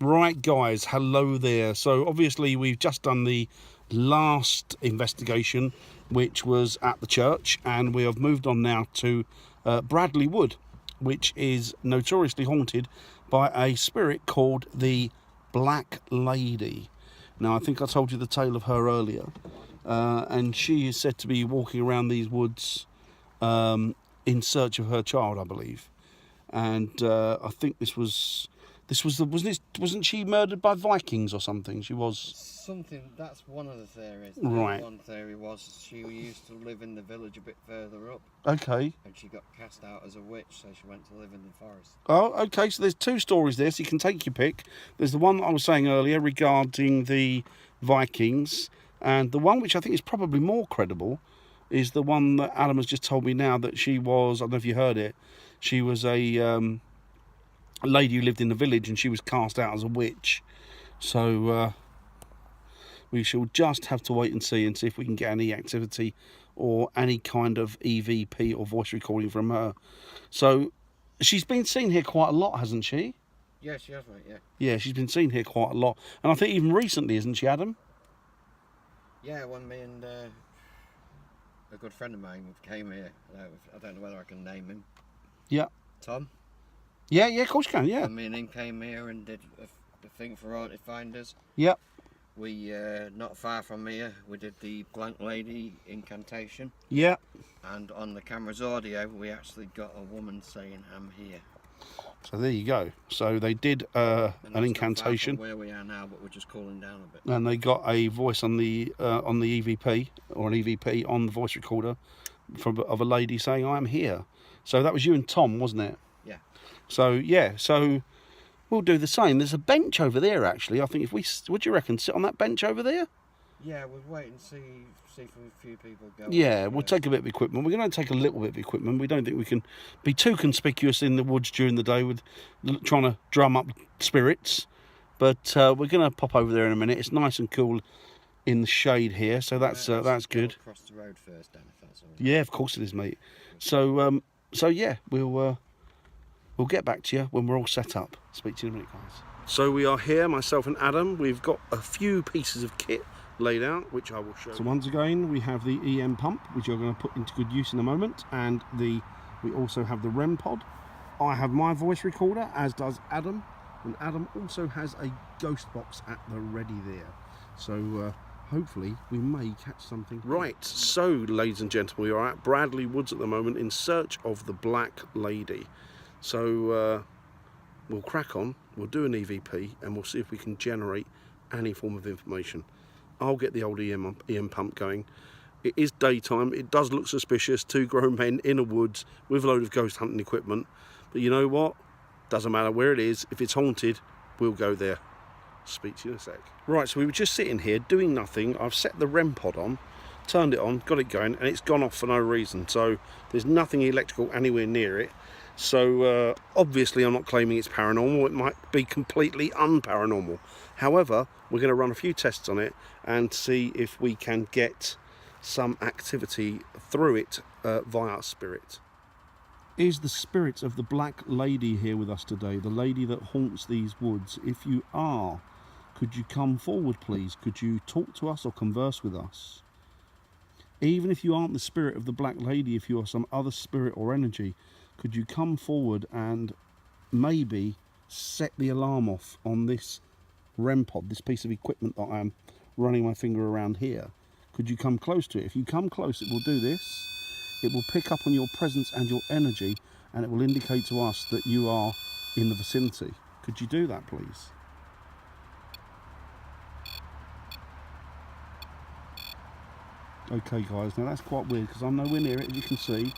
Right, guys, hello there. So obviously we've just done the last investigation, which was at the church, and we have moved on now to Bradley Wood, which is notoriously haunted by a spirit called the Black Lady. Now, I think I told you the tale of her earlier, and she is said to be walking around these woods in search of her child, I believe. And I think wasn't she murdered by Vikings or something? She was something. That's one of the theories. Right. One theory was she used to live in the village a bit further up. Okay. And she got cast out as a witch, so she went to live in the forest. Oh, okay. So there's two stories there, so you can take your pick. There's the one that I was saying earlier regarding the Vikings, and the one which I think is probably more credible is the one that Adam has just told me now, that she was, I don't know if you heard it, she was a lady who lived in the village and she was cast out as a witch. So we shall just have to wait and see if we can get any activity or any kind of EVP or voice recording from her. So she's been seen here quite a lot, hasn't she? Yeah, she has, mate, yeah. Yeah, she's been seen here quite a lot. And I think even recently, isn't she, Adam? Yeah, when me and a good friend of mine came here, I don't know whether I can name him. Yeah. Tom? Yeah, of course you can, yeah. And me and him came here and did a thing for Haunted Finders. Yep. We, not far from here, we did the Black Lady incantation. Yeah. And on the camera's audio, we actually got a woman saying, "I'm here." So there you go. So they did an incantation. Not far from where we are now, but we're just cooling down a bit. And they got a voice on the EVP, or an EVP on the voice recorder of a lady saying, "I am here." So that was you and Tom, wasn't it? Yeah. So yeah, so we'll do the same. There's a bench over there, actually. I think what do you reckon? Sit on that bench over there? Yeah, we'll wait and see if a few people go. Yeah, we'll take a bit of equipment. We're going to take a little bit of equipment. We don't think we can be too conspicuous in the woods during the day with trying to drum up spirits. But we're going to pop over there in a minute. It's nice and cool in the shade here, so that's good. Across the road first, Dan, if that's all right. Yeah, of course it is, mate. So yeah, we'll get back to you when we're all set up. Speak to you in a minute, guys. So we are here, myself and Adam. We've got a few pieces of kit laid out, which I will show. So once again, we have the EM pump, which you're going to put into good use in a moment, and we also have the REM pod. I have my voice recorder, as does Adam, and Adam also has a ghost box at the ready there. So hopefully we may catch something. Right, so ladies and gentlemen, we are at Bradley Woods at the moment in search of the Black Lady. So we'll crack on, we'll do an EVP, and we'll see if we can generate any form of information. I'll get the old EM pump going. It is daytime, it does look suspicious, two grown men in a woods with a load of ghost hunting equipment, but you know what, doesn't matter where it is, if it's haunted, we'll go there. Speak to you in a sec. Right, so we were just sitting here doing nothing. I've set the REM pod on, turned it on, got it going, and it's gone off for no reason, so there's nothing electrical anywhere near it. So obviously I'm not claiming it's paranormal, it might be completely unparanormal. However, we're going to run a few tests on it and see if we can get some activity through it via spirit. Is the spirit of the Black Lady here with us today, the lady that haunts these woods? If you are, could you come forward please? Could you talk to us or converse with us? Even if you aren't the spirit of the Black Lady, if you are some other spirit or energy, could you come forward and maybe set the alarm off on this REM pod, this piece of equipment that I'm running my finger around here? Could you come close to it? If you come close, it will do this. It will pick up on your presence and your energy, and it will indicate to us that you are in the vicinity. Could you do that, please? Okay, guys, now that's quite weird because I'm nowhere near it, as you can see.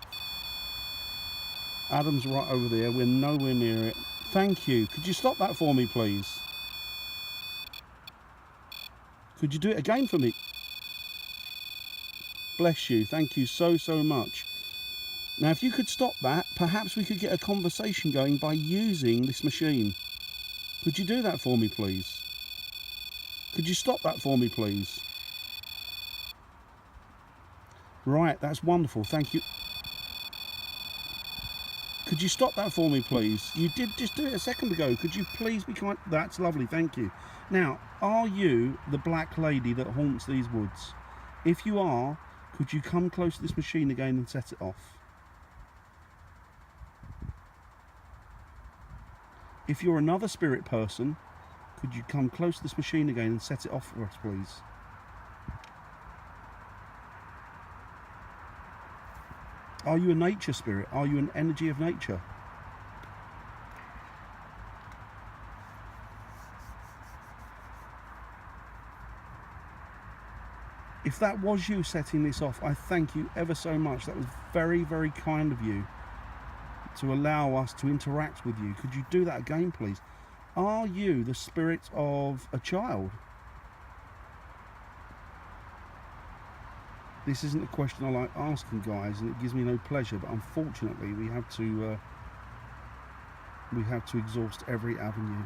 Adam's right over there, we're nowhere near it. Thank you. Could you stop that for me, please? Could you do it again for me? Bless you. Thank you so much. Now, if you could stop that, perhaps we could get a conversation going by using this machine. Could you do that for me, please? Could you stop that for me, please? Right, that's wonderful. Thank you. Could you stop that for me, please? You did just do it a second ago. Could you please be kind? That's lovely, thank you. Now, are you the black lady that haunts these woods? If you are, could you come close to this machine again and set it off? If you're another spirit person, could you come close to this machine again and set it off for us, please? Are you a nature spirit? Are you an energy of nature? If that was you setting this off, I thank you ever so much. That was very, very kind of you to allow us to interact with you. Could you do that again, please? Are you the spirit of a child? This isn't a question I like asking, guys, and it gives me no pleasure, but unfortunately we have to exhaust every avenue.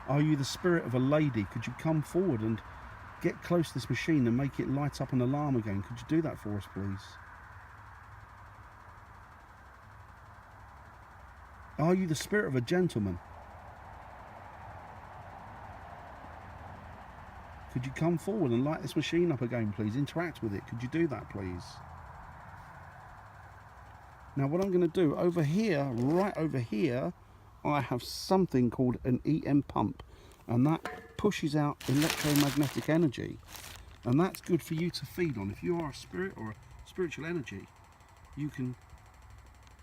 Are you the spirit of a lady? Could you come forward and get close to this machine and make it light up an alarm again? Could you do that for us, please? Are you the spirit of a gentleman? Could you come forward and light this machine up again, please? Interact with it. Could you do that, please? Now, what I'm going to do over here, right over here, I have something called an EM pump, and that pushes out electromagnetic energy, and that's good for you to feed on. If you are a spirit or a spiritual energy, you can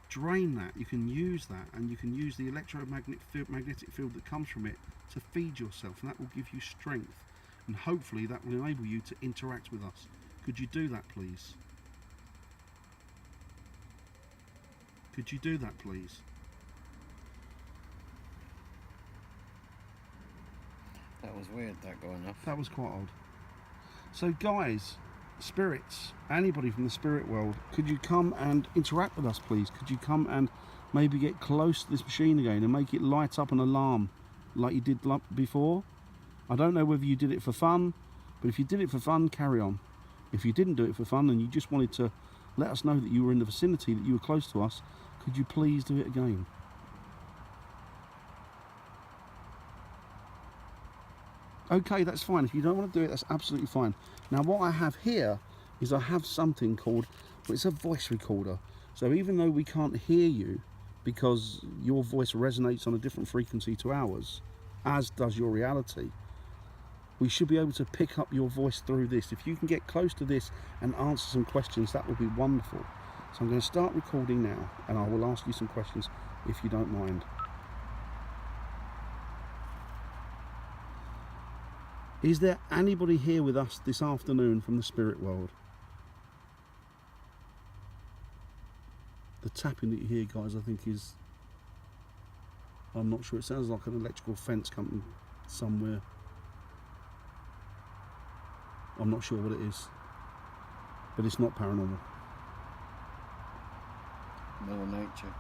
drain that, you can use that, and you can use the electromagnetic field that comes from it to feed yourself, and that will give you strength. And hopefully that will enable you to interact with us. Could you do that, please? Could you do that, please? That was weird, that going off. That was quite odd. So guys, spirits, anybody from the spirit world, could you come and interact with us, please? Could you come and maybe get close to this machine again and make it light up an alarm like you did before? I don't know whether you did it for fun, but if you did it for fun, carry on. If you didn't do it for fun and you just wanted to let us know that you were in the vicinity, that you were close to us, could you please do it again? Okay, that's fine. If you don't want to do it, that's absolutely fine. Now, what I have here is I have something called, well, it's a voice recorder. So even though we can't hear you because your voice resonates on a different frequency to ours, as does your reality, we should be able to pick up your voice through this. If you can get close to this and answer some questions, that would be wonderful. So I'm going to start recording now, and I will ask you some questions if you don't mind. Is there anybody here with us this afternoon from the spirit world? The tapping that you hear, guys, I think is, I'm not sure, it sounds like an electrical fence company somewhere. I'm not sure what it is, but it's not paranormal. Mother Nature.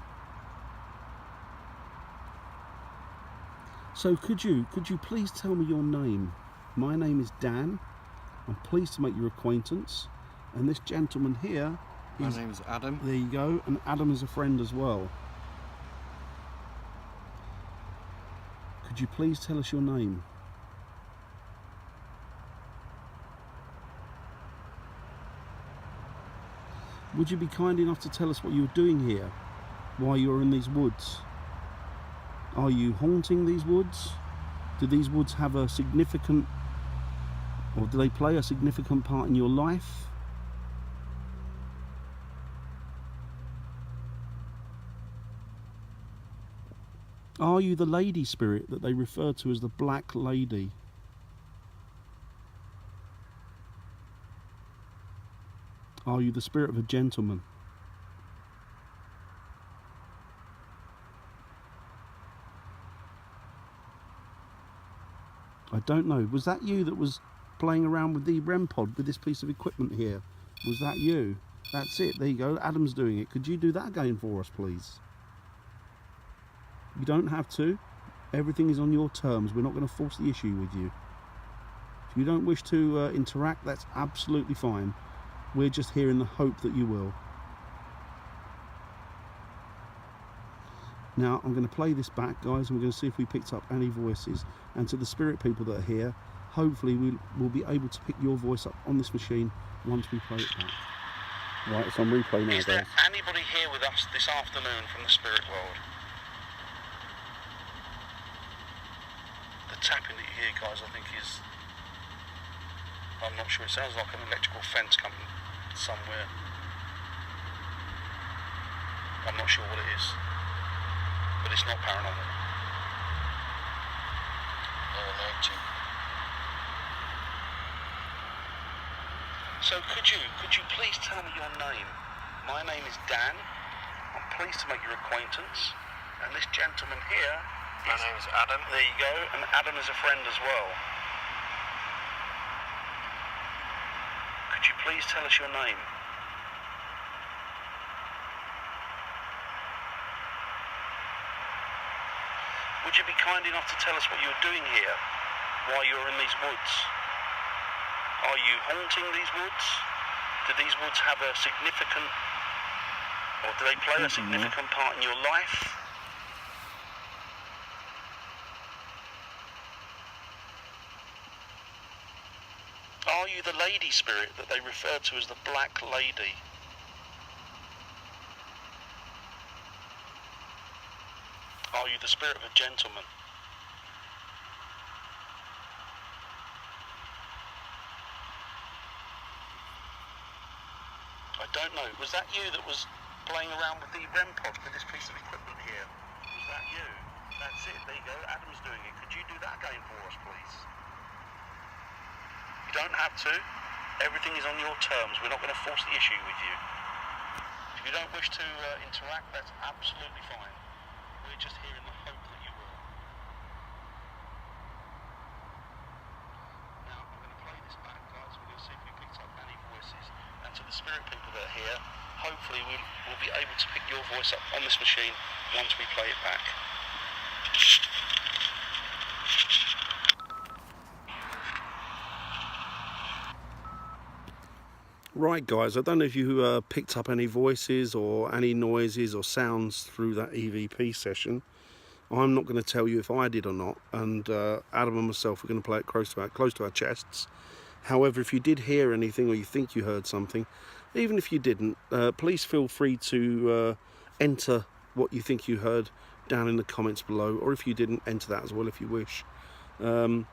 So could you please tell me your name? My name is Dan. I'm pleased to make your acquaintance. And this gentleman here My name's Adam. There you go, and Adam is a friend as well. Could you please tell us your name? Would you be kind enough to tell us what you're doing here while you're in these woods? Are you haunting these woods? Do these woods have a significant, or do they play a significant part in your life? Are you the lady spirit that they refer to as the Black Lady? Are you the spirit of a gentleman? I don't know. Was that you that was playing around with the REM pod with this piece of equipment here? Was that you? That's it. There you go. Adam's doing it. Could you do that again for us, please? You don't have to. Everything is on your terms. We're not going to force the issue with you. If you don't wish to interact, that's absolutely fine. We're just here in the hope that you will. Now I'm going to play this back, guys, and we're going to see if we picked up any voices. And to the spirit people that are here, hopefully we'll be able to pick your voice up on this machine once we play it back. Right, it's on replay now, guys. Is there anybody here with us this afternoon from the spirit world? The tapping that you hear, guys, I think is... I'm not sure, it sounds like an electrical fence coming somewhere. I'm not sure what it is, but it's not paranormal. So could you please tell me your name? My name is Dan. I'm pleased to make your acquaintance. And this gentleman here... My name is Adam. There you go, and Adam is a friend as well. Could you please tell us your name? Would you be kind enough to tell us what you're doing here while you're in these woods? Are you haunting these woods? Do these woods have a significant, or do they play a significant part in your life? Are you the lady spirit that they refer to as the Black Lady? Are you the spirit of a gentleman? I don't know. Was that you that was playing around with the REM pod with this piece of equipment here? Was that you? That's it. There you go. Adam's doing it. Could you do that again for us, please? You don't have to. Everything is on your terms. We're not going to force the issue with you. If you don't wish to interact, that's absolutely fine. We're just here in the hope that you will. Now, I'm going to play this back, guys. We're going to see if we picked up any voices. And to the spirit people that are here, hopefully we'll be able to pick your voice up on this machine once we play it back. Right, guys, I don't know if you picked up any voices or any noises or sounds through that EVP session. I'm not going to tell you if I did or not, and Adam and myself are going to play it close to our chests. However, if you did hear anything or you think you heard something, even if you didn't, please feel free to enter what you think you heard down in the comments below, or if you didn't, enter that as well if you wish. And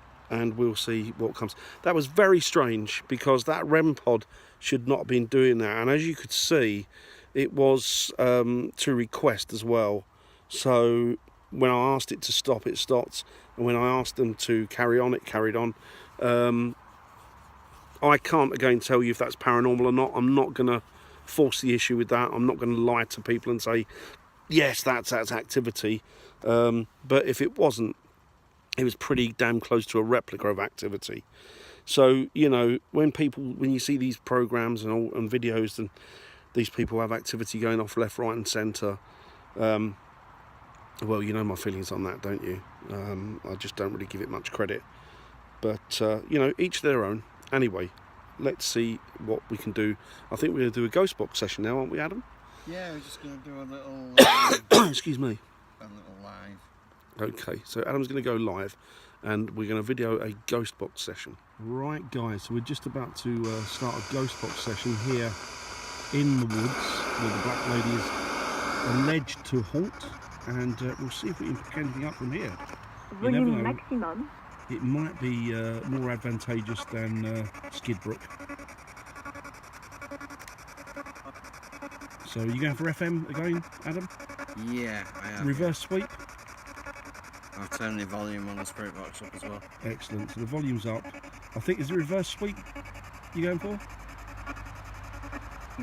we'll see what comes. That was very strange because that REM pod should not have been doing that, and as you could see, it was to request as well. So when I asked it to stop, it stopped, and when I asked them to carry on, it carried on. I can't again tell you if that's paranormal or not. I'm not going to force the issue with that. I'm not going to lie to people and say yes, that's activity. But if it wasn't, it was pretty damn close to a replica of activity. So, you know, when you see these programs and videos, and these people have activity going off left, right and centre, well, you know my feelings on that, don't you? I just don't really give it much credit. But, you know, each their own. Anyway, let's see what we can do. I think we're going to do a ghost box session now, aren't we, Adam? Yeah, we're just going to do a little... Excuse me. A little live. Okay, so Adam's going to go live, and we're going to video a ghost box session. Right, guys, so we're just about to start a ghost box session here in the woods where the Black Lady is alleged to haunt, and we'll see if we can pick anything up from here. You never know. Maximum. It might be more advantageous than Skidbrook. So you going for FM again, Adam? Yeah, I have. Reverse sweep? I'll turn the volume on the spirit box up as well. Excellent, so the volume's up. I think, is it reverse sweep you going for?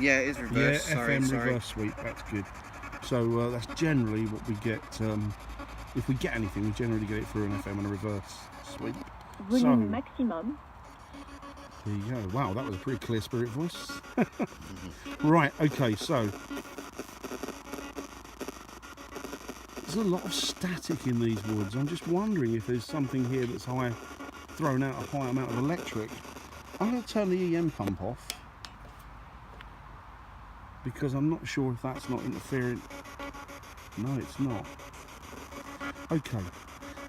Yeah, it is reverse. Yeah, sorry. reverse sweep, that's good. So that's generally what we get. If we get anything, we generally get it through an FM and a reverse sweep. Volume maximum. There you go. Wow, that was a pretty clear spirit voice. Right, okay, so there's a lot of static in these woods. I'm just wondering if there's something here that's thrown out a high amount of electric. I'm going to turn the EM pump off because I'm not sure if that's not interfering No, it's not. Okay.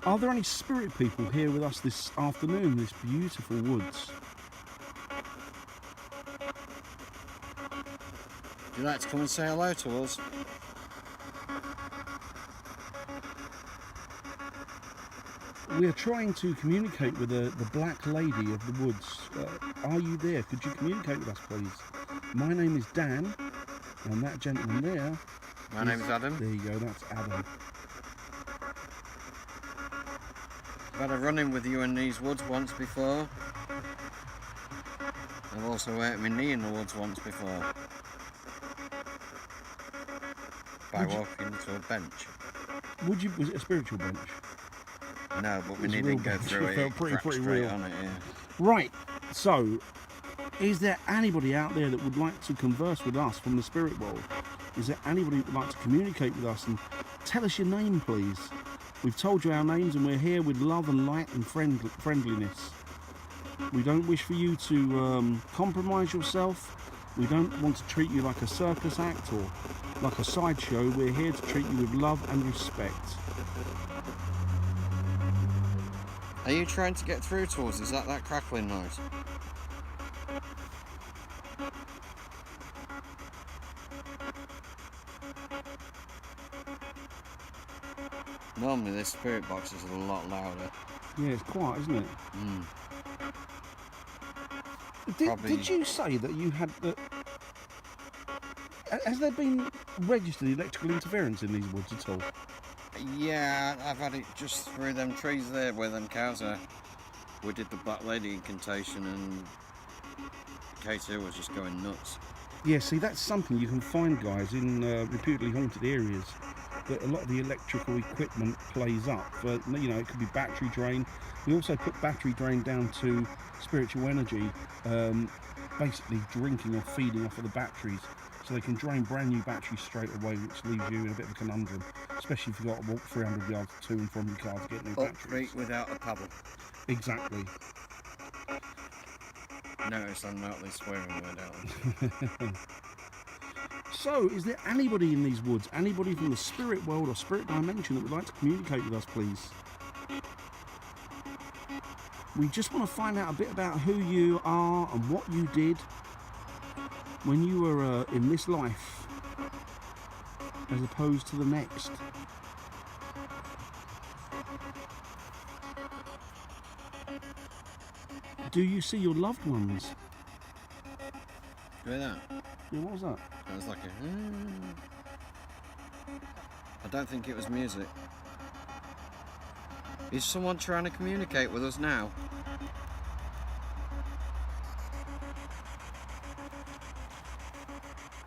Are there any spirit people here with us this afternoon in this beautiful woods? Would you like to come and say hello to us? We are trying to communicate with the Black Lady of the Woods. Are you there? Could you communicate with us, please? My name is Dan, and that gentleman there... My name's Adam. There you go, that's Adam. I've had a run-in with you in these woods once before. I've also hurt my knee in the woods once before. By walking into a bench. Was it a spiritual bench? No, but my It's a knee real didn't go bench. through It it. felt It pretty cracked straight real. on it, yeah. Right, so, is there anybody out there that would like to converse with us from the spirit world? Is there anybody that would like to communicate with us? And tell us your name, please. We've told you our names and we're here with love and light and friendliness. We don't wish for you to compromise yourself. We don't want to treat you like a circus act or like a sideshow. We're here to treat you with love and respect. Are you trying to get through to us? Is that crackling noise? Normally this spirit box is a lot louder. Yeah, it's quiet, isn't it? Mm. Did you say that you had the... Has there been registered electrical interference in these woods at all? Yeah, I've had it just through them trees there where them cows are. We did the Black Lady incantation and K2 was just going nuts. Yeah, see, that's something you can find, guys, in reputedly haunted areas. That a lot of the electrical equipment plays up. But, you know, it could be battery drain. We also put battery drain down to spiritual energy, basically drinking or feeding off of the batteries. So they can drain brand new batteries straight away, which leaves you in a bit of a conundrum, especially if you've got to walk 300 yards to and from your car to get new batteries. Upbeat without a paddle. Exactly. Notice I'm not the swearing word out. So, is there anybody in these woods, anybody from the spirit world or spirit dimension that would like to communicate with us, please? We just want to find out a bit about who you are and what you did when you were in this life as opposed to the next. Do you see your loved ones? Do you hear that? Yeah, what was that? It was like a... I don't think it was music. Is someone trying to communicate with us now?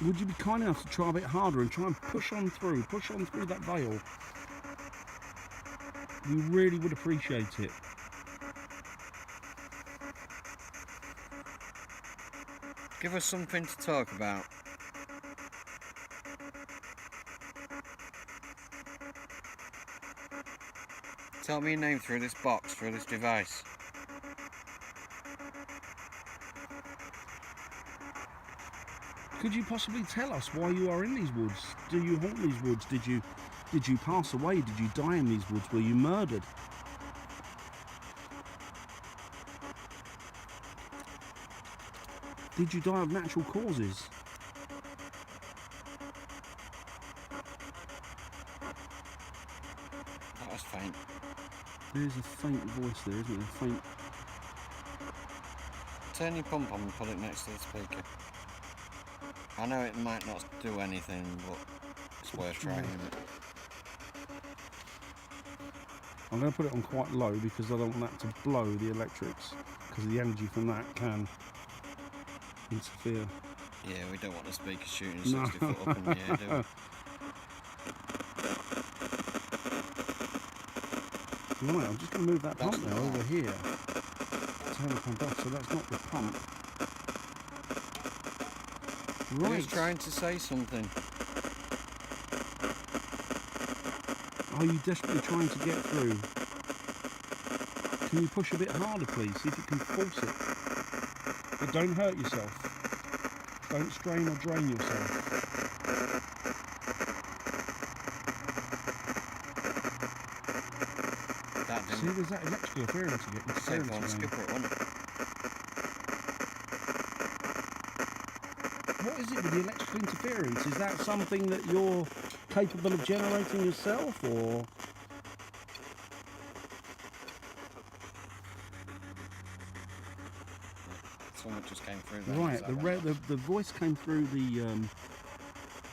Would you be kind enough to try a bit harder and try and push on through that veil? We really would appreciate it. Give us something to talk about. Tell me your name through this box, through this device. Could you possibly tell us why you are in these woods? Do you haunt these woods? Did you pass away? Did you die in these woods? Were you murdered? Did you die of natural causes? That was faint. There's a faint voice there, isn't there? A faint... Turn your pump on and put it next to the speaker. I know it might not do anything, but it's worth trying it. I'm going to put it on quite low because I don't want that to blow the electrics, because the energy from that can interfere. Yeah, we don't want the speaker shooting 60 foot up in the air, do we? Right, I'm just going to move that pump now over here. Turn the pump off, so that's not the pump. Right. Who's trying to say something? Are you desperately trying to get through? Can you push a bit harder, please? See if you can force it. But don't hurt yourself. Don't strain or drain yourself. see, there's that electrical interference again. Same on skipper it, wasn't it? What is it with the electrical interference? Is that something that you're capable of generating yourself, or? Someone just came through there. Right, the voice came through the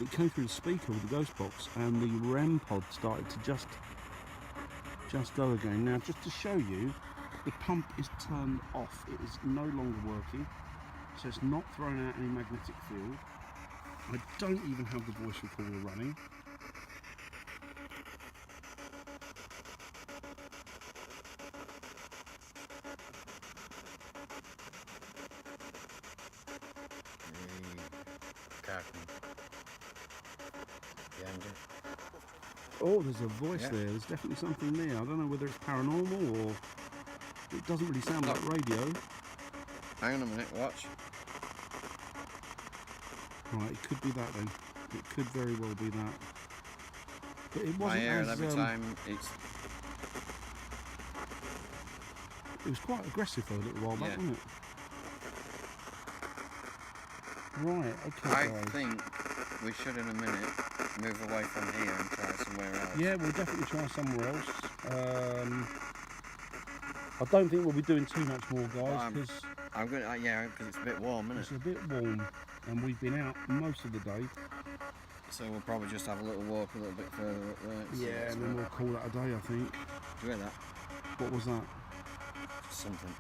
it came through the speaker with the ghost box, and the REM pod started to just go again. Now, just to show you, the pump is turned off. It is no longer working, so it's not throwing out any magnetic field. I don't even have the voice recorder running. Oh, there's a voice there. There's definitely something there. I don't know whether it's paranormal or it doesn't really sound like radio. Hang on a minute, watch. Right, it could be that then. It could very well be that. But it wasn't I hear as, it every time. It was quite aggressive for a little while back, wasn't it? Right, okay. I guys. think we should in a minute move away from here and try somewhere else. Yeah, we'll definitely try somewhere else. I don't think we'll be doing too much more, guys, because I'm gonna, because it's a bit warm, isn't it's a bit warm, and we've been out most of the day. So we'll probably just have a little walk a little bit further up there. Yeah, and then we'll call that a day, I think. Do you hear that? What was that? Something.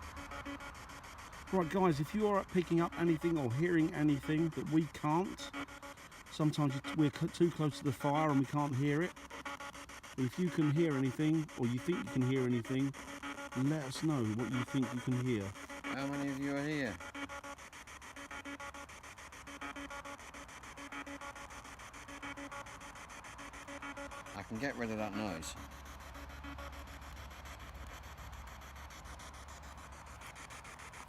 Right, guys, if you are picking up anything or hearing anything that we can't, sometimes we're too close to the fire and we can't hear it. But if you can hear anything, or you think you can hear anything, let us know what you think you can hear. How many of you are here? I can get rid of that noise.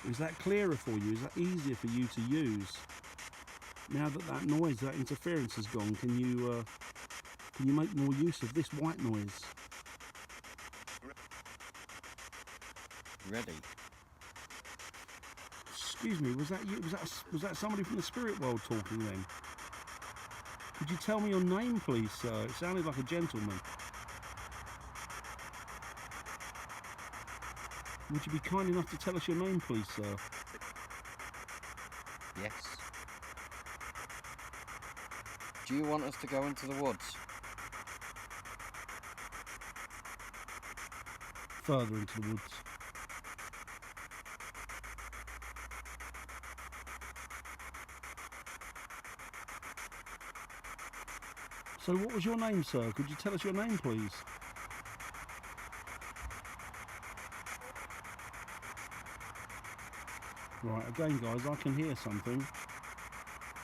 Is that clearer for you? Is that easier for you to use? Now that that noise, that interference has gone, can you make more use of this white noise? Ready? Excuse me, was that you? Was that somebody from the spirit world talking then? Could you tell me your name, please, sir? It sounded like a gentleman. Would you be kind enough to tell us your name, please, sir? Yes. Do you want us to go into the woods? Further into the woods. So what was your name, sir? Could you tell us your name, please? Right, again, guys, I can hear something.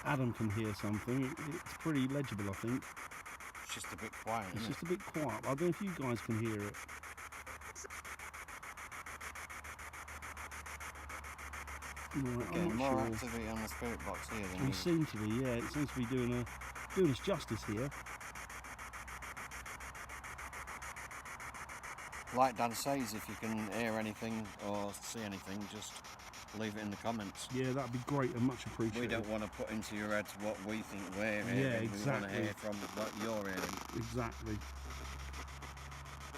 Adam can hear something. It's pretty legible, I think. It's just a bit quiet, It's isn't just a bit quiet. I don't know if you guys can hear it. Right, We're I'm getting not more sure. activity on the spirit box here than We you. seem to be, yeah. It seems to be doing us justice here. Like Dan says, if you can hear anything or see anything, just leave it in the comments. Yeah, that'd be great and much appreciated. We don't want to put into your heads what we think we're hearing. Yeah, We exactly. want to hear from what you're hearing. Exactly.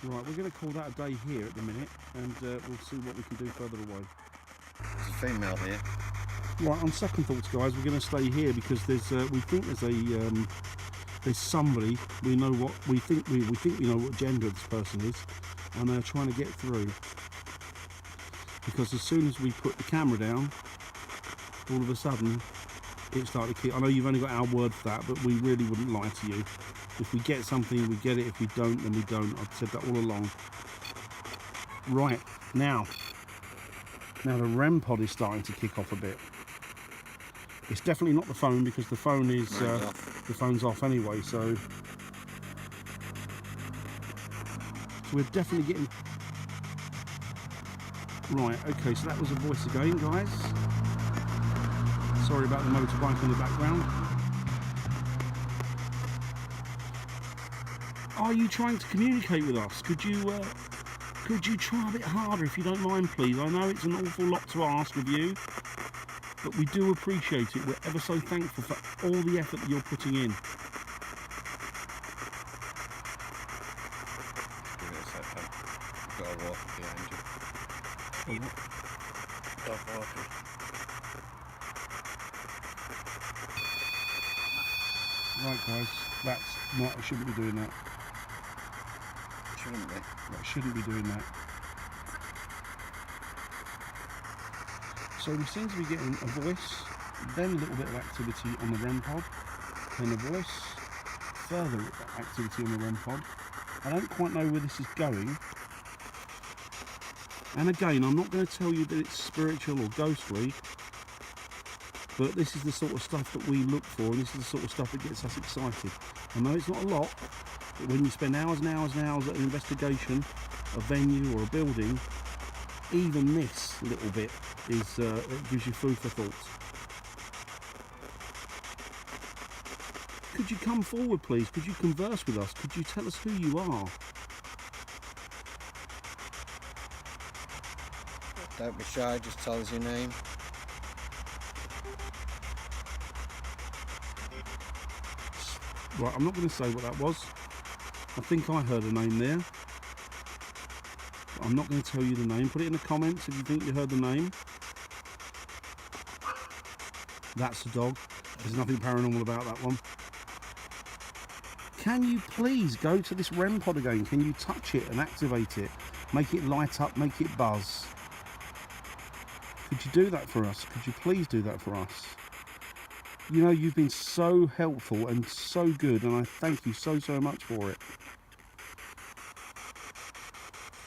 Right, we're going to call that a day here at the minute, and we'll see what we can do further away. There's a female here. Right, on second thoughts, guys, we're going to stay here because there's we think there's somebody. We know what we think. We think we know what gender this person is, and they're trying to get through. Because as soon as we put the camera down, all of a sudden it started to kick. I know you've only got our word for that, but we really wouldn't lie to you. If we get something, we get it. If we don't, then we don't. I've said that all along. Right, now the REM pod is starting to kick off a bit. It's definitely not the phone because the phone is the phone's off anyway. So we're definitely getting. Right, okay, so that was a voice again, guys. Sorry about the motorbike in the background. Are you trying to communicate with us? Could Could you try a bit harder if you don't mind, please? I know it's an awful lot to ask of you, but we do appreciate it. We're ever so thankful for all the effort that you're putting in. Give it a second. You've got a walker behind you. Dog walker. Right, guys, that's not. I shouldn't be doing that. Shouldn't be. I shouldn't be doing that. So we seem to be getting a voice, then a little bit of activity on the REM pod, then a voice, further activity on the REM pod. I don't quite know where this is going. And again, I'm not going to tell you that it's spiritual or ghostly, but this is the sort of stuff that we look for, and this is the sort of stuff that gets us excited. I know it's not a lot, but when you spend hours and hours and hours at an investigation, a venue or a building, even this little bit is it gives you food for thought. Could you come forward, please? Could you converse with us? Could you tell us who you are? Don't be shy, just tell us your name. Right, I'm not going to say what that was. I think I heard a name there. But I'm not going to tell you the name. Put it in the comments if you think you heard the name. That's a dog. There's nothing paranormal about that one. Can you please go to this REM pod again? Can you touch it and activate it? Make it light up, make it buzz. Could you do that for us? Could you please do that for us? You know, you've been so helpful and so good, and I thank you so, so much for it.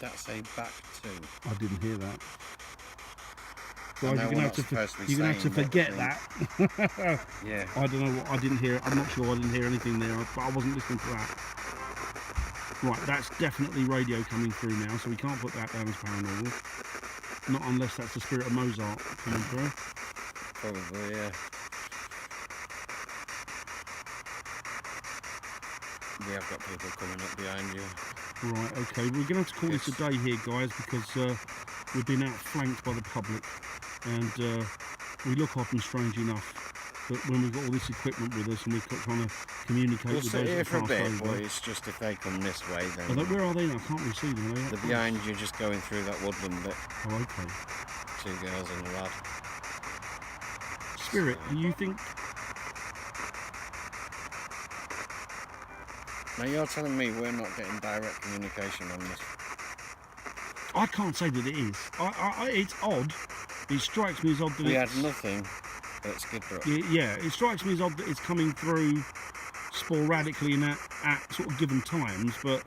That's a back two. I didn't hear that. I Guys, know you're we're going not to supposed to be have to saying forget that that. Yeah. I don't know what I didn't hear. I'm not sure I didn't hear anything there, but I wasn't listening to that. Right, that's definitely radio coming through now, so we can't put that down as paranormal. Not unless that's the spirit of Mozart coming through. Probably, yeah. We have got people coming up behind you. Right, okay, we're going to have to call this a day here, guys, because we've been outflanked by the public, and we look often, strange enough, that when we've got all this equipment with us and we're trying to communicate We'll with sit those here that for a pass bit, over. but it's just if they come this way, then Where are they now? I can't really see them. Are they? they're behind you, just going through that woodland bit. Oh, okay. Two girls and a lad. Spirit, do you think... Now you're telling me we're not getting direct communication on this. I can't say that it is. It's odd. It strikes me as odd that We it's... had nothing at Skidbrook. Yeah, it strikes me as odd that it's coming through sporadically and at sort of given times, but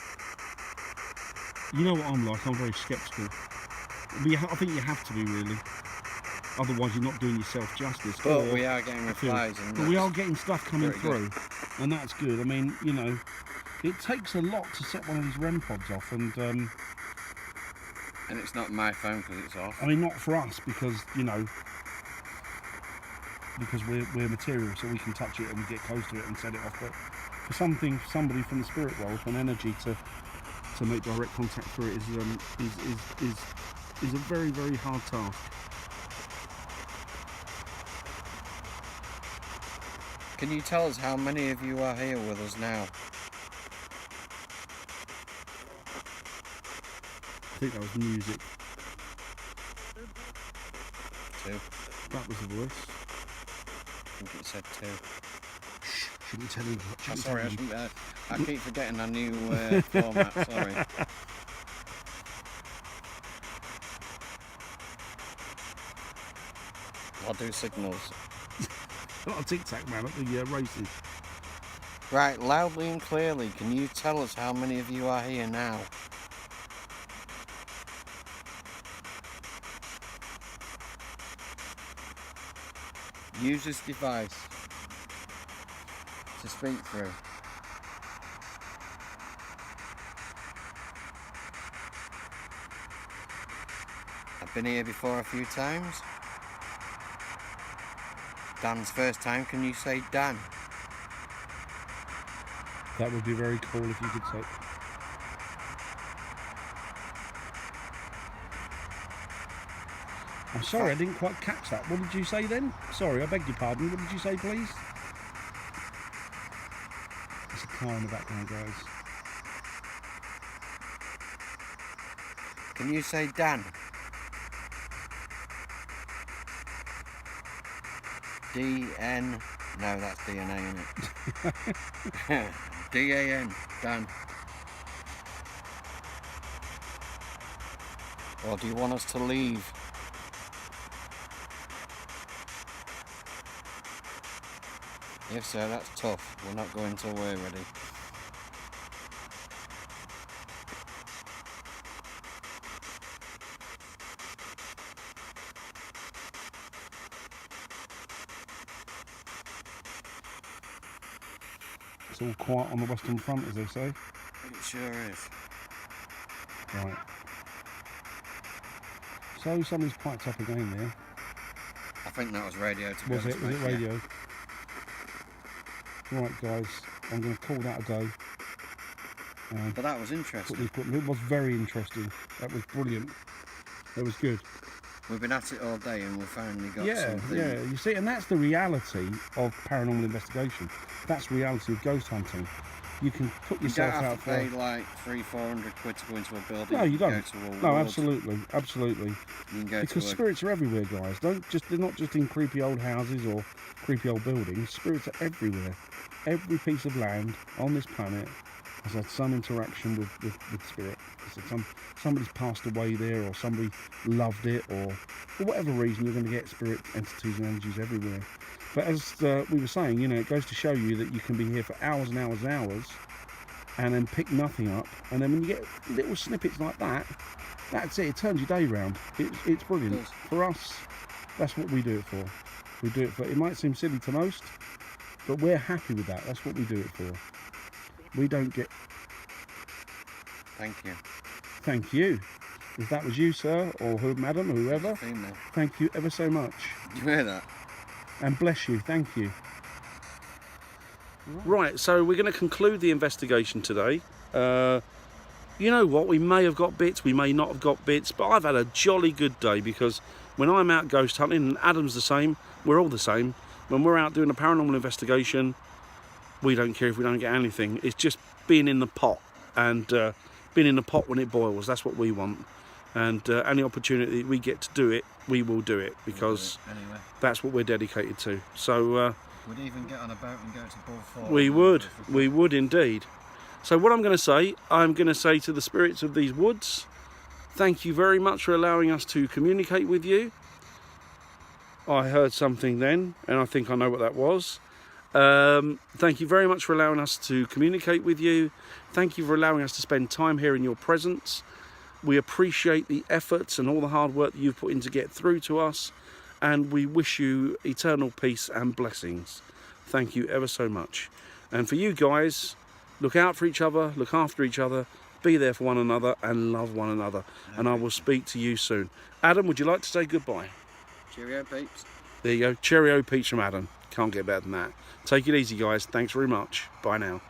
you know what I'm like, I'm very sceptical. I think you have to be, really. Otherwise you're not doing yourself justice. But we are getting replies. But we are getting stuff coming through, good. and that's good. I mean, you know, it takes a lot to set one of these REM pods off, and it's not my phone because it's off. I mean, not for us, because, you know, because we're material, so we can touch it and we get close to it and set it off. But for somebody from the spirit world, an energy to make direct contact through it is a very, very hard task. Can you tell us how many of you are here with us now? I think that was music. Two. That was the voice. I think it said two. Shh, shouldn't tell him. Oh, sorry, I keep forgetting our new format, sorry. I'll do signals. Not a tic-tac man at the races. Right, loudly and clearly, can you tell us how many of you are here now? Use this device to speak through. I've been here before a few times. Dan's first time, can you say Dan? That would be very cool if you could say. I'm sorry, I didn't quite catch that. What did you say then? Sorry, I beg your pardon. What did you say, please? There's a car in the background, guys. Can you say Dan? D-N... No, that's DNA, isn't it? D-A-N, Dan. Or do you want us to leave? If so, that's tough. We're not going till we're ready. It's all quiet on the Western Front, as they say. It sure is. Right. So somebody's piped up again there. I think that was radio to be Was honest, it? Was mate, it radio? Right, guys. I'm going to call that a go. But that was interesting. It was very interesting. That was brilliant. That was good. We've been at it all day and we've finally got Yeah, something. yeah. You see, and that's the reality of paranormal investigation. That's the reality of ghost hunting. You can put You yourself don't have out to for... pay like 300-400 quid to go into a building. No, you don't. Go to a No, ward. absolutely, absolutely. You can go Because to a... spirits are everywhere, guys. They're not just in creepy old houses or creepy old buildings. Spirits are everywhere. Every piece of land on this planet has had some interaction with spirit. Somebody's passed away there, or somebody loved it, or for whatever reason, you're going to get spirit entities and energies everywhere. But as we were saying, you know, it goes to show you that you can be here for hours and hours and hours, and then pick nothing up. And then when you get little snippets like that, that's it. It turns your day round. It's brilliant. It does. For us, that's what we do it for. We do it for. It might seem silly to most, but we're happy with that. That's what we do it for. We don't get... Thank you. Thank you. If that was you, sir, or who, madam, whoever, Female. thank you ever so much. Did you hear that? And bless you. Thank you. Right, so we're going to conclude the investigation today. You know what? We may have got bits, we may not have got bits, but I've had a jolly good day, because when I'm out ghost hunting, and Adam's the same, we're all the same. When we're out doing a paranormal investigation, we don't care if we don't get anything. It's just being in the pot, and being in the pot when it boils. That's what we want. And any opportunity we get to do it, we will do it, because Anyway, that's what we're dedicated to. So we'd even get on a boat and go to Bull we would indeed. So what I'm going to say to the spirits of these woods, thank you very much for allowing us to communicate with you. I heard something then, and I think I know what that was. Thank you very much for allowing us to communicate with you. Thank you for allowing us to spend time here in your presence. We appreciate the efforts and all the hard work that you've put in to get through to us, and we wish you eternal peace and blessings. Thank you ever so much. And for you guys, look out for each other, look after each other, be there for one another, and love one another. And I will speak to you soon. Adam, would you like to say goodbye? Cheerio, peeps. There you go. Cheerio, peeps from Adam. Can't get better than that. Take it easy, guys. Thanks very much. Bye now.